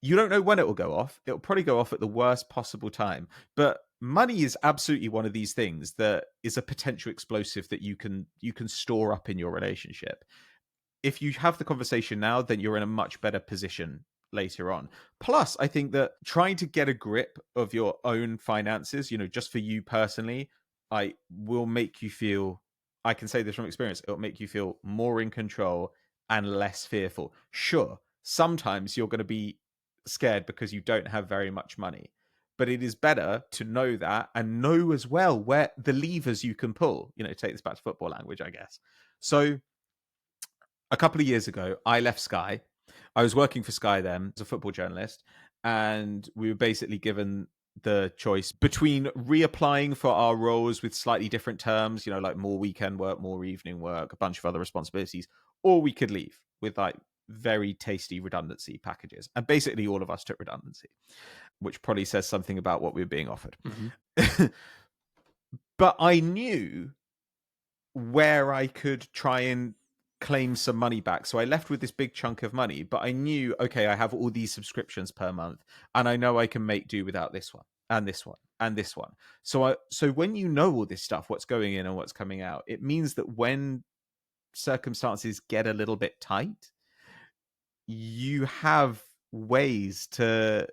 You don't know when it will go off. It'll probably go off at the worst possible time. But money is absolutely one of these things that is a potential explosive that you can store up in your relationship. If you have the conversation now, then you're in a much better position later on. Plus, I think that trying to get a grip of your own finances, just for you personally, I will make you feel, I can say this from experience, it'll make you feel more in control and less fearful. Sure, sometimes you're going to be scared because you don't have very much money, but it is better to know that and know as well where the levers you can pull. Take this back to football language, I guess. So a couple of years ago, I left Sky. I was working for Sky then as a football journalist, and we were basically given the choice between reapplying for our roles with slightly different terms, like more weekend work, more evening work, a bunch of other responsibilities, or we could leave with like very tasty redundancy packages. And basically, all of us took redundancy, which probably says something about what we were being offered. But I knew where I could try and claim some money back. So I left with this big chunk of money, but I knew, okay, I have all these subscriptions per month, and I know I can make do without this one and this one and this one. So when you know all this stuff, what's going in and what's coming out, it means that when circumstances get a little bit tight, you have ways to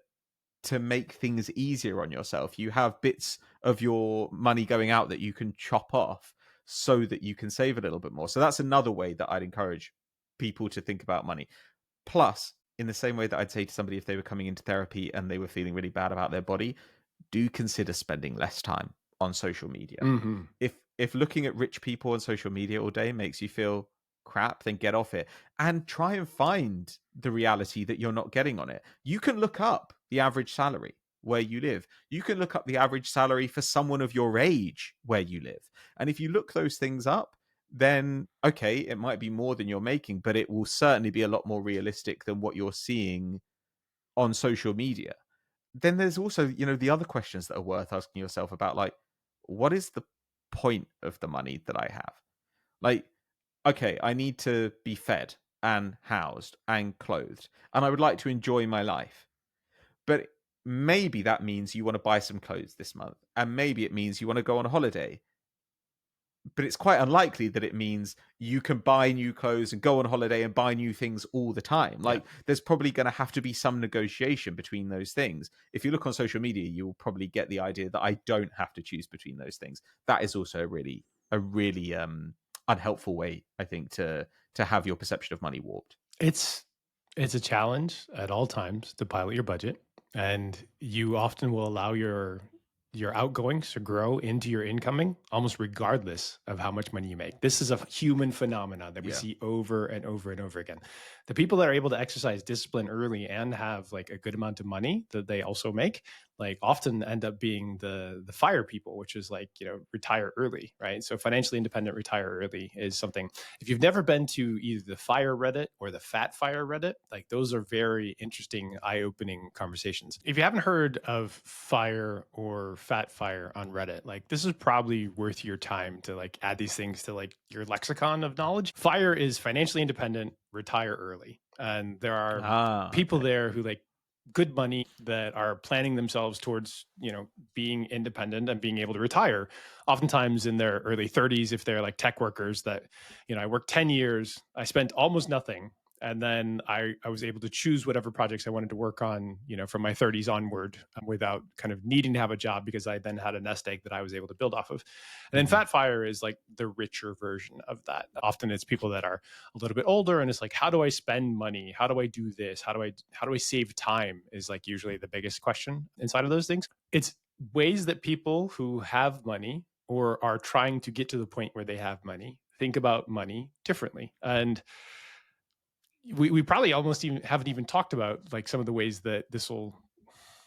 make things easier on yourself. You have bits of your money going out that you can chop off so that you can save a little bit more. So that's another way that I'd encourage people to think about money. Plus, in the same way that I'd say to somebody if they were coming into therapy and they were feeling really bad about their body, do consider spending less time on social media. If looking at rich people on social media all day makes you feel crap, then get off it and try and find the reality that you're not getting on it. You can look up the average salary where you live. You can look up the average salary for someone of your age where you live. And if you look those things up, then okay, it might be more than you're making, but it will certainly be a lot more realistic than what you're seeing on social media. Then there's also, the other questions that are worth asking yourself about, like, what is the point of the money that I have? Like, okay, I need to be fed and housed and clothed, and I would like to enjoy my life. But maybe that means you want to buy some clothes this month, and maybe it means you want to go on a holiday. But it's quite unlikely that it means you can buy new clothes and go on holiday and buy new things all the time. Like, there's probably going to have to be some negotiation between those things. If you look on social media, you'll probably get the idea that I don't have to choose between those things. That is also a really unhelpful way, I think, to have your perception of money warped. It's a challenge at all times to pilot your budget, and you often will allow your outgoings to grow into your incoming almost regardless of how much money you make. This is a human phenomenon that we see over and over and over again. The people that are able to exercise discipline early and have like a good amount of money that they also make, like often end up being the fire people, which is like, retire early, right? So financially independent, retire early is something. If you've never been to either the fire Reddit or the fat fire Reddit, like those are very interesting, eye-opening conversations. If you haven't heard of fire or fat fire on Reddit, like this is probably worth your time to like add these things to like your lexicon of knowledge. Fire is financially independent, retire early. And there are people there who like good money that are planning themselves towards, being independent and being able to retire, oftentimes in their early 30s, if they're like tech workers that, I worked 10 years, I spent almost nothing. And then I was able to choose whatever projects I wanted to work on, from my 30s onward, without kind of needing to have a job because I then had a nest egg that I was able to build off of. And then Fat Fire is like the richer version of that. Often it's people that are a little bit older and it's like, how do I spend money? How do I do this? How do I save time is like usually the biggest question inside of those things. It's ways that people who have money or are trying to get to the point where they have money think about money differently. And we probably almost even haven't even talked about like some of the ways that this will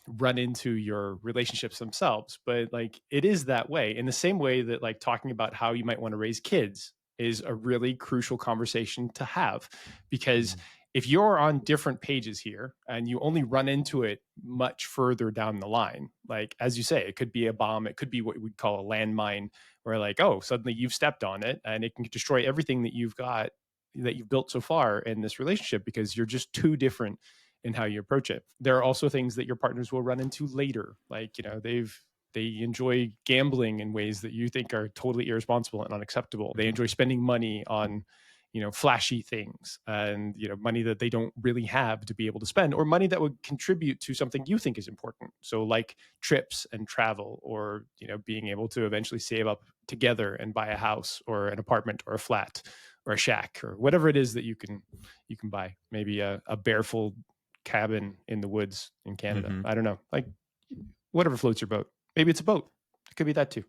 run into your relationships themselves, but like it is that way in the same way that like talking about how you might want to raise kids is a really crucial conversation to have, because Mhm. if you're on different pages here and you only run into it much further down the line, like as you say, it could be a bomb, it could be what we'd call a landmine, where like, oh, suddenly you've stepped on it and it can destroy everything that you've got, that you've built so far in this relationship, because you're just too different in how you approach it. There are also things that your partners will run into later, like, they enjoy gambling in ways that you think are totally irresponsible and unacceptable. They Mhm. enjoy spending money on, flashy things, and, money that they don't really have to be able to spend, or money that would contribute to something you think is important. So like trips and travel, or, being able to eventually save up together and buy a house or an apartment or a flat or a shack, or whatever it is that you can buy. Maybe a barefoot cabin in the woods in Canada. Mhm. I don't know. Like, whatever floats your boat. Maybe it's a boat. It could be that too.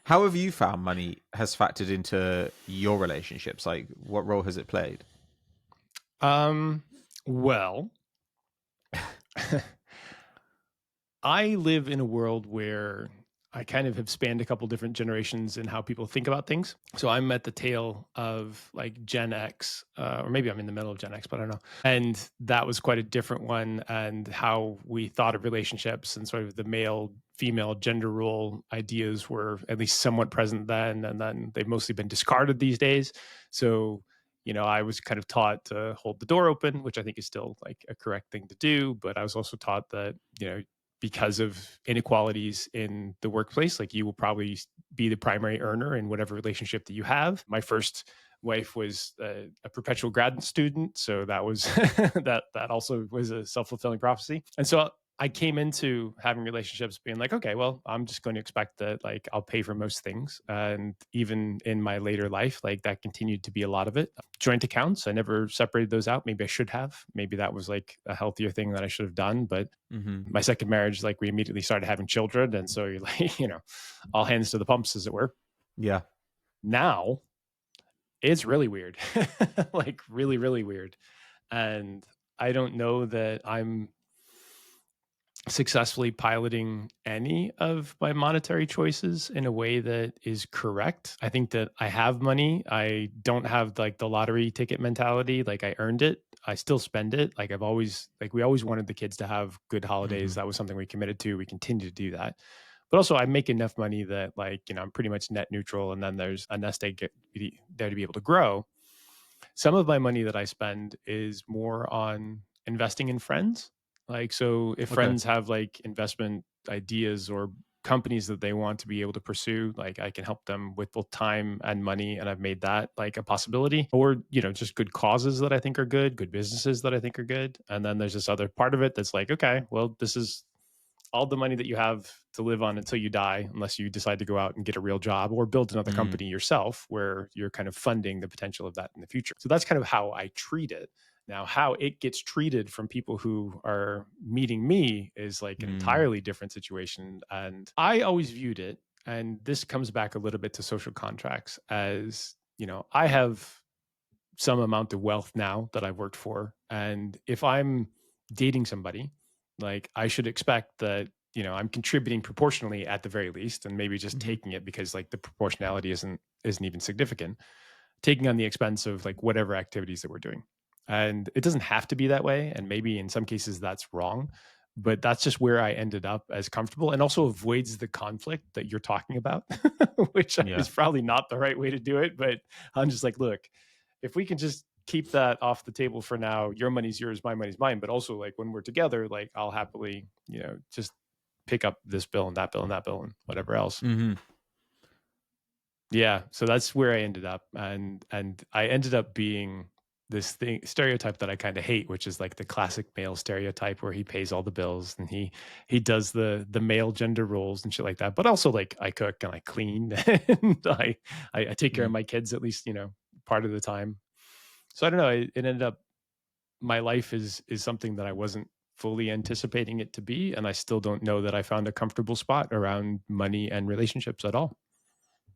How have you found money has factored into your relationships? Like, what role has it played? Well, I live in a world where I kind of have spanned a couple different generations in how people think about things. So I'm at the tail of like Gen X, or maybe I'm in the middle of Gen X, but I don't know. And that was quite a different one, and how we thought of relationships and sort of the male female gender role ideas were at least somewhat present then. And then they've mostly been discarded these days. So, I was kind of taught to hold the door open, which I think is still like a correct thing to do. But I was also taught that, because of inequalities in the workplace, like you will probably be the primary earner in whatever relationship that you have. My first wife was a perpetual grad student, so that was that also was a self-fulfilling prophecy. And so I came into having relationships being like, okay, well, I'm just going to expect that like I'll pay for most things. And even in my later life, like that continued to be a lot of it. Joint accounts, I never separated those out. Maybe I should have. Maybe that was like a healthier thing that I should have done. But Mhm. my second marriage, like we immediately started having children. And so you're like, all hands to the pumps, as it were. Yeah. Now it's really weird, like really, really weird. And I don't know that I'm successfully piloting any of my monetary choices in a way that is correct. I think that I have money. I don't have like the lottery ticket mentality. Like I earned it. I still spend it. Like we always wanted the kids to have good holidays. Mhm. That was something we committed to. We continue to do that. But also I make enough money that like, I'm pretty much net neutral. And then there's a nest egg there to be able to grow. Some of my money that I spend is more on investing in friends. Like, so if Okay. friends have like investment ideas or companies that they want to be able to pursue, like I can help them with both time and money. And I've made that like a possibility. Or, just good causes that I think are good businesses that I think are good. And then there's this other part of it that's like, okay, well, this is all the money that you have to live on until you die, unless you decide to go out and get a real job or build another Mm. company yourself, where you're kind of funding the potential of that in the future. So that's kind of how I treat it. Now, how it gets treated from people who are meeting me is like an Mm. entirely different situation. And I always viewed it, and this comes back a little bit to social contracts, as, I have some amount of wealth now that I've worked for. And if I'm dating somebody, like I should expect that, I'm contributing proportionally at the very least, and maybe just Mhm. taking it because like the proportionality isn't even significant, taking on the expense of like whatever activities that we're doing. And it doesn't have to be that way. And maybe in some cases that's wrong, but that's just where I ended up as comfortable, and also avoids the conflict that you're talking about, which Yeah. is probably not the right way to do it. But I'm just like, look, if we can just keep that off the table for now, your money's yours, my money's mine. But also like when we're together, like I'll happily, just pick up this bill and that bill and that bill and whatever else. Mhm. Yeah, so that's where I ended up, and I ended up being this thing stereotype that I kind of hate, which is like the classic male stereotype where he pays all the bills and he does the male gender roles and shit like that. But also like I cook and I clean and I take care of Mm. my kids at least, part of the time. So I don't know. It ended up, my life is something that I wasn't fully anticipating it to be, and I still don't know that I found a comfortable spot around money and relationships at all.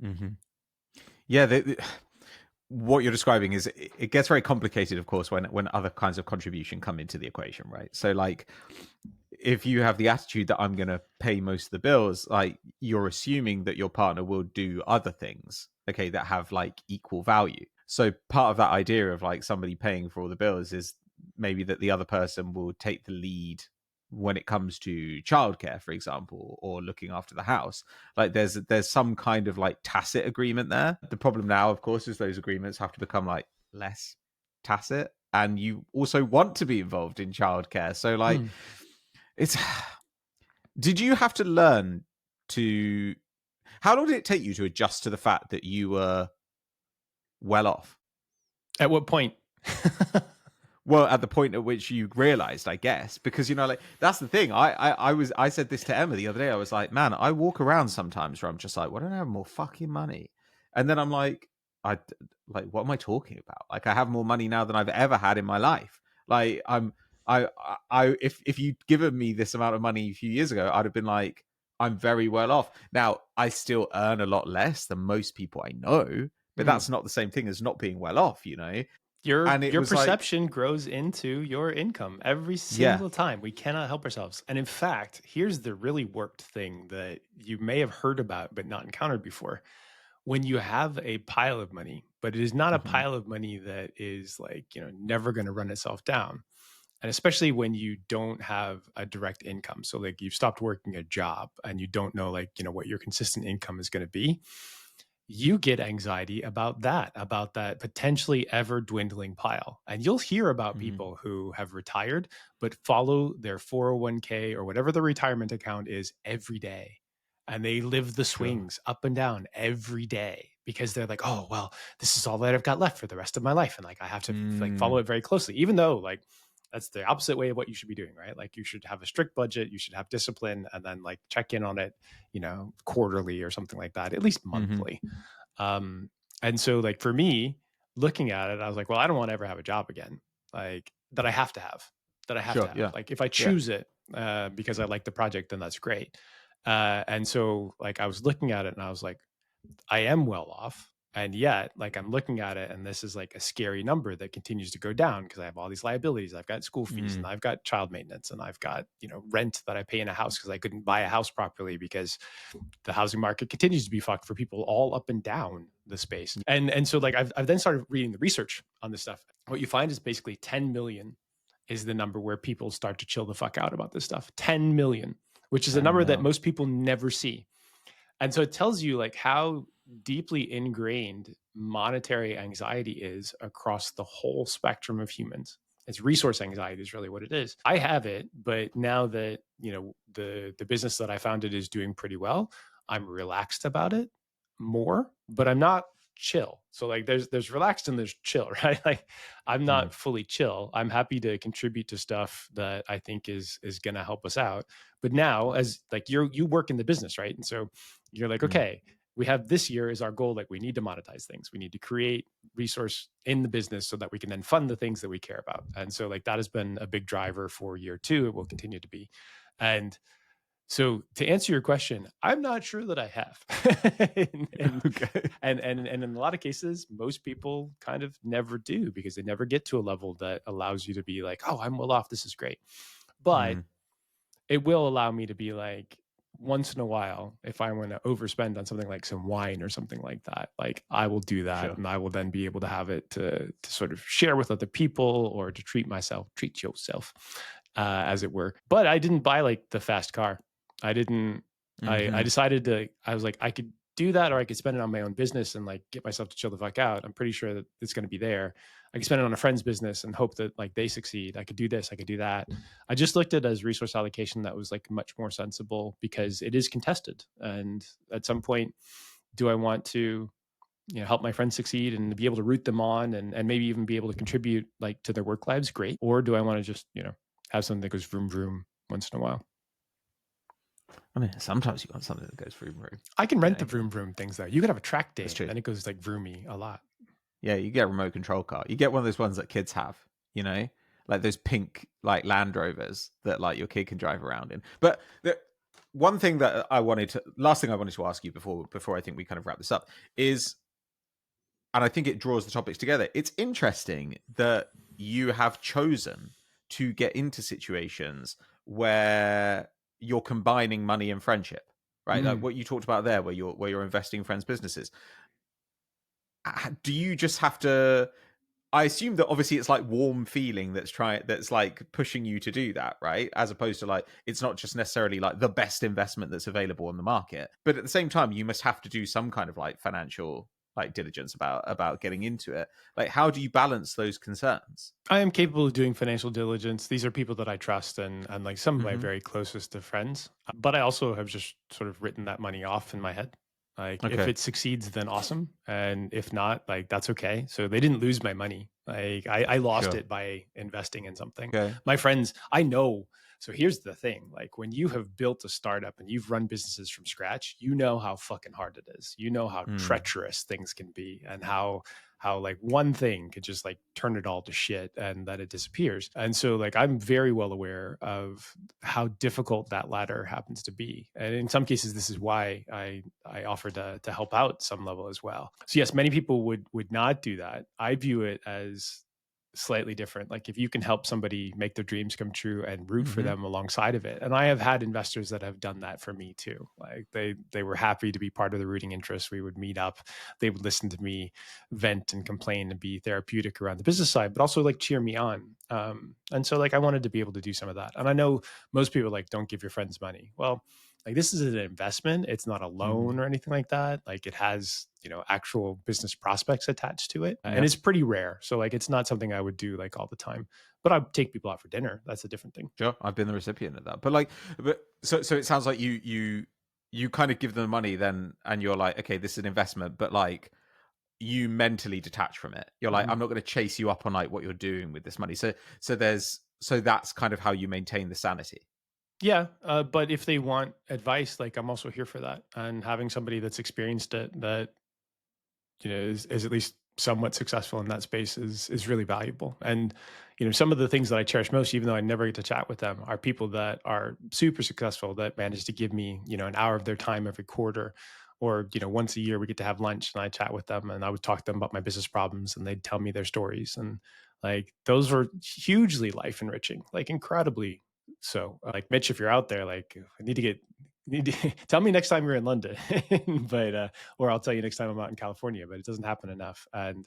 Mhm. Yeah, what you're describing is it gets very complicated, of course, when other kinds of contribution come into the equation, right? So, like, if you have the attitude that I'm going to pay most of the bills, like you're assuming that your partner will do other things, okay, that have like equal value. So part of that idea of like somebody paying for all the bills is maybe that the other person will take the lead when it comes to childcare, for example, or looking after the house. Like there's some kind of like tacit agreement there. The problem now, of course, is those agreements have to become like less tacit, and you also want to be involved in childcare. So like it's did you have to learn to how long did it take you to adjust to the fact that you were well off? At what point? Well, at the point at which you realized, I guess, because like that's the thing. I said this to Emma the other day. I was like, man, I walk around sometimes where I'm just like, why don't I have more fucking money? And then I'm like, I like, what am I talking about? Like, I have more money now than I've ever had in my life. Like, if you'd given me this amount of money a few years ago, I'd have been like, I'm very well off. Now, I still earn a lot less than most people I know, but that's not the same thing as not being well off, And it Your was like, perception grows into your income every yeah. single time. We cannot help ourselves. And in fact, here's the really warped thing that you may have heard about but not encountered before. When you have a pile of money, but it is not a Mhm. pile of money that is like, never going to run itself down. And especially when you don't have a direct income. So like you've stopped working a job and you don't know like, what your consistent income is going to be, you get anxiety about that potentially ever dwindling pile. And you'll hear about Mhm. people who have retired, but follow their 401k or whatever the retirement account is every day. And they live the Sure. swings up and down every day because they're like, oh, well, this is all that I've got left for the rest of my life. And like, I have to like follow Mm. it very closely, even though like that's the opposite way of what you should be doing, right? Like you should have a strict budget, you should have discipline, and then like check in on it, quarterly or something like that, at least Mhm. monthly. Um, and so like for me, looking at it, I was like, well, I don't want to ever have a job again, like that I have to have, that I have to Sure. have. Yeah. Like if I Yeah. choose it because I like the project, then that's great. And so like I was looking at it and I was like, I am well off. And yet, like I'm looking at it, and this is like a scary number that continues to go down because I have all these liabilities. I've got school fees, and Mm. I've got child maintenance, and I've got rent that I pay in a house because I couldn't buy a house properly because the housing market continues to be fucked for people all up and down the space. And so like I've then started reading the research on this stuff. What you find is basically 10 million is the number where people start to chill the fuck out about this stuff. 10 million, which is a 10 number that mil. most people never see. And so it tells you like how deeply ingrained monetary anxiety is across the whole spectrum of humans. It's resource anxiety is really what it is. I have it, but now that, the business that I founded is doing pretty well, I'm relaxed about it more, but I'm not chill. So like there's relaxed and there's chill, right? Like I'm Mm. not fully chill. I'm happy to contribute to stuff that I think is going to help us out. But now as like you work in the business, right? And so you're like, Mm. okay, we have this year is our goal. Like we need to monetize things. We need to create resource in the business so that we can then fund the things that we care about. And so like that has been a big driver for year two. It will continue to be. And so to answer your question, I'm not sure that I have. and, and Okay. and in a lot of cases, most people kind of never do because they never get to a level that allows you to be like, oh, I'm well off. This is great. But Mm. it will allow me to be like once in a while if I want to overspend on something like some wine or something like that, like I will do that Sure. and I will then be able to have it to sort of share with other people or to treat yourself as it were. But I didn't buy like the fast car. I didn't I Mhm. decided to I was like I could do that or I could spend it on my own business and like get myself to chill the fuck out. I'm pretty sure that it's going to be there. I could spend it on a friend's business and hope that like they succeed. I could do this, I could do that. I just looked at it as resource allocation that was like much more sensible because it is contested. And at some point, do I want to, help my friends succeed and be able to root them on and maybe even be able to contribute like to their work lives? Great. Or do I want to just, have something that goes vroom vroom once in a while? I mean, sometimes you want something that goes through room, I can you rent know? the vroom vroom things though. You could have a track That's day true. and it goes like vroomy a lot. Yeah, you get a remote control car. You get one of those ones that kids have, you know? Like those pink like Land Rovers that like your kid can drive around in. But the one thing that last thing I wanted to ask you before I think we kind of wrap this up is, and I think it draws the topics together. It's interesting that you have chosen to get into situations where you're combining money and friendship, right? Like Mm. what you talked about there, where you're investing in friends' businesses. do you just have to, I assume that obviously it's like warm feeling that's like pushing you to do that, right? As opposed to like it's not just necessarily like the best investment that's available on the market. But at the same time, you must have to do some kind of like financial like diligence about getting into it. Like how do you balance those concerns? I am capable of doing financial diligence. These are people that I trust and like some of my Hmm. very closest of friends. But I also have just sort of written that money off in my head. Like if Okay, it succeeds, then awesome. And if not, like that's okay. So they didn't lose my money. Like I lost sure. it by investing in something. Okay. My friends, I know. So here's the thing, like when you have built a startup and you've run businesses from scratch, you know how fucking hard it is. You know how Mm. treacherous things can be and how like one thing could just like turn it all to shit and that it disappears. And so like I'm very well aware of how difficult that ladder happens to be. And in some cases, this is why I offer to help out some level as well. So yes, many people would not do that. I view it as slightly different. Like if you can help somebody make their dreams come true and root for Hmm. them alongside of it. And I have had investors that have done that for me too. Like they were happy to be part of the rooting interest. We would meet up, they would listen to me vent and complain and be therapeutic around the business side, but also like cheer me on. And so like I wanted to be able to do some of that. And I know most people like don't give your friends money. Well, like this is an investment. It's not a loan Mm. or anything like that. Like it has, actual business prospects attached to it. And Yeah. it's pretty rare. So like it's not something I would do like all the time. But I'd take people out for dinner. That's a different thing. Sure, I've been the recipient of that. But like, but so it sounds like you kind of give them the money then, and you're like, okay, this is an investment, but like you mentally detach from it. You're like, Mhm. I'm not going to chase you up on like what you're doing with this money. So that's kind of how you maintain the sanity. Yeah, but if they want advice, like I'm also here for that. And having somebody that's experienced it, that is at least somewhat successful in that space is really valuable. And some of the things that I cherish most, even though I never get to chat with them, are people that are super successful that manage to give me an hour of their time every quarter, or once a year we get to have lunch and I chat with them and I would talk to them about my business problems and they'd tell me their stories. And like those were hugely life enriching, like incredibly so. Like Mitch, if you're out there, like I need to get need to tell me next time you're in London. But or I'll tell you next time I'm out in California, but it doesn't happen enough. And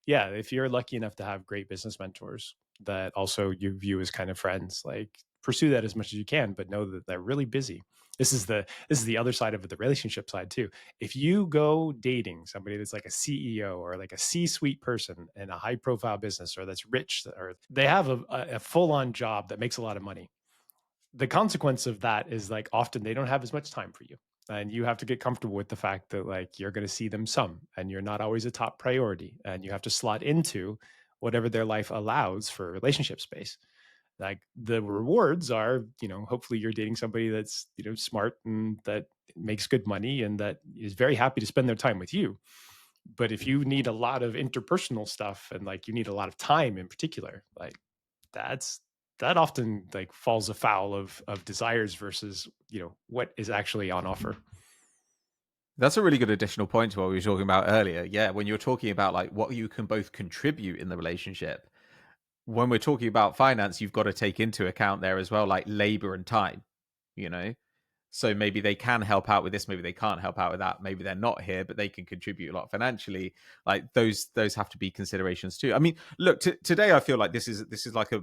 yeah, if you're lucky enough to have great business mentors that also you view as kind of friends, like pursue that as much as you can, but know that they're really busy. This is the other side of it, the relationship side too. If you go dating somebody that's like a CEO or like a C-suite person in a high profile business or that's rich or they have a full-on job that makes a lot of money, the consequence of that is like often they don't have as much time for you, and you have to get comfortable with the fact that like you're going to see them some and you're not always a top priority, and you have to slot into whatever their life allows for relationship space. Like the rewards are, hopefully you're dating somebody that's smart and that makes good money and that is very happy to spend their time with you. But if you need a lot of interpersonal stuff and like you need a lot of time in particular, like that's that often like falls afoul of desires versus what is actually on offer. That's a really good additional point to what we were talking about earlier. Yeah, when you're talking about like what you can both contribute in the relationship, when we're talking about finance, you've got to take into account there as well, like labor and time, you know? So maybe they can help out with this, maybe they can't help out with that. Maybe they're not here, but they can contribute a lot financially. Like those have to be considerations too. I mean, look, today I feel like this is like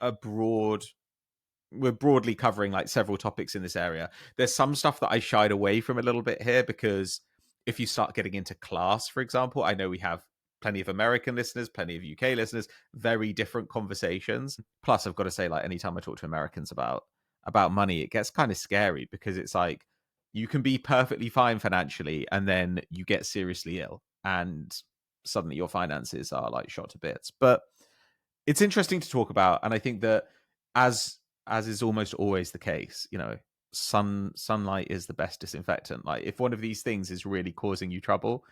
a broad, we're broadly covering like several topics in this area. There's some stuff that I shied away from a little bit here because if you start getting into class, for example, I know we have plenty of American listeners, plenty of UK listeners, very different conversations. Plus, I've got to say, like anytime I talk to Americans about money, it gets kind of scary because it's like you can be perfectly fine financially and then you get seriously ill and suddenly your finances are like shot to bits. But it's interesting to talk about, and I think that as is almost always the case, sunlight is the best disinfectant. Like if one of these things is really causing you trouble,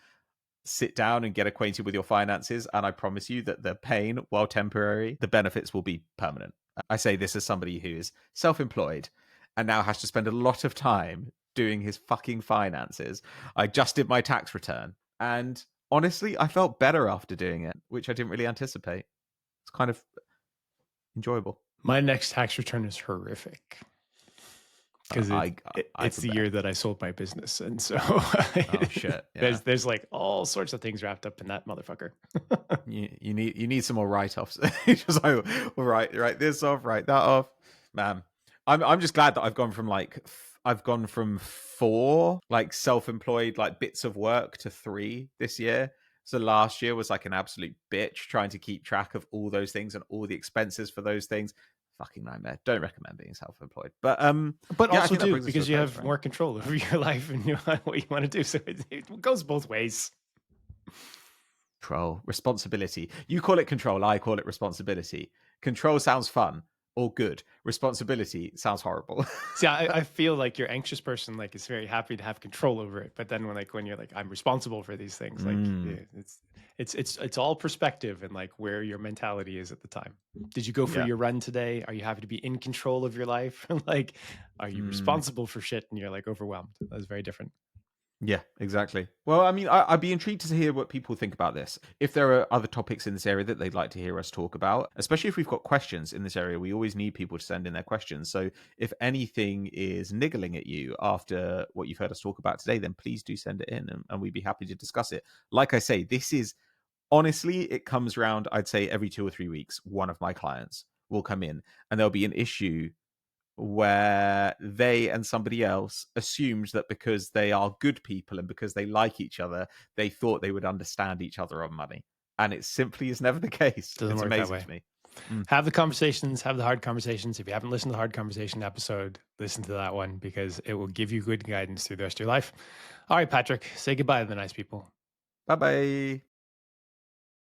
sit down and get acquainted with your finances, and I promise you that the pain, while temporary, the benefits will be permanent. I say this as somebody who is self-employed and now has to spend a lot of time doing his fucking finances. I just did my tax return, and honestly, I felt better after doing it, which I didn't really anticipate. It's kind of enjoyable. My next tax return is horrific. because I it's could the bet. year that I sold my business, and so Oh shit! Yeah, there's like all sorts of things wrapped up in that motherfucker. you need some more write offs. Just like, write this off, write that off, man. I'm just glad that I've gone from 4 like self-employed like bits of work to 3 this year. So last year was like an absolute bitch trying to keep track of all those things and all the expenses for those things. Fucking nightmare. Don't recommend being self-employed. But But yeah, I also think that do brings us to a because you close, have right? more control over your life and what you want to do. So it goes both ways. Control, responsibility. You call it control, I call it responsibility. Control sounds fun or good. Responsibility sounds horrible. See, I feel like your anxious person like is very happy to have control over it, but then when you're like I'm responsible for these things, like Mm, it's all perspective and like where your mentality is at the time. Did you go for yeah. your run today? Are you happy to be in control of your life? Like, are you Mm, responsible for shit and you're like overwhelmed? That's very different. yeah, exactly. Well, I mean, I'd be intrigued to hear what people think about this. If there are other topics in this area that they'd like to hear us talk about, especially if we've got questions in this area, we always need people to send in their questions. So if anything is niggling at you after what you've heard us talk about today, then please do send it in and we'd be happy to discuss it. Like I say, this is honestly, it comes around, I'd say every 2 or 3 weeks, one of my clients will come in and there'll be an issue where they and somebody else assumed that because they are good people and because they like each other, they thought they would understand each other on money. And it simply is never the case. Doesn't It's work that amazing way. to me. Mm. Have the conversations, have the hard conversations. If you haven't listened to the hard conversation episode, listen to that one because it will give you good guidance through the rest of your life. All right, Patrick, say goodbye to the nice people. Bye bye.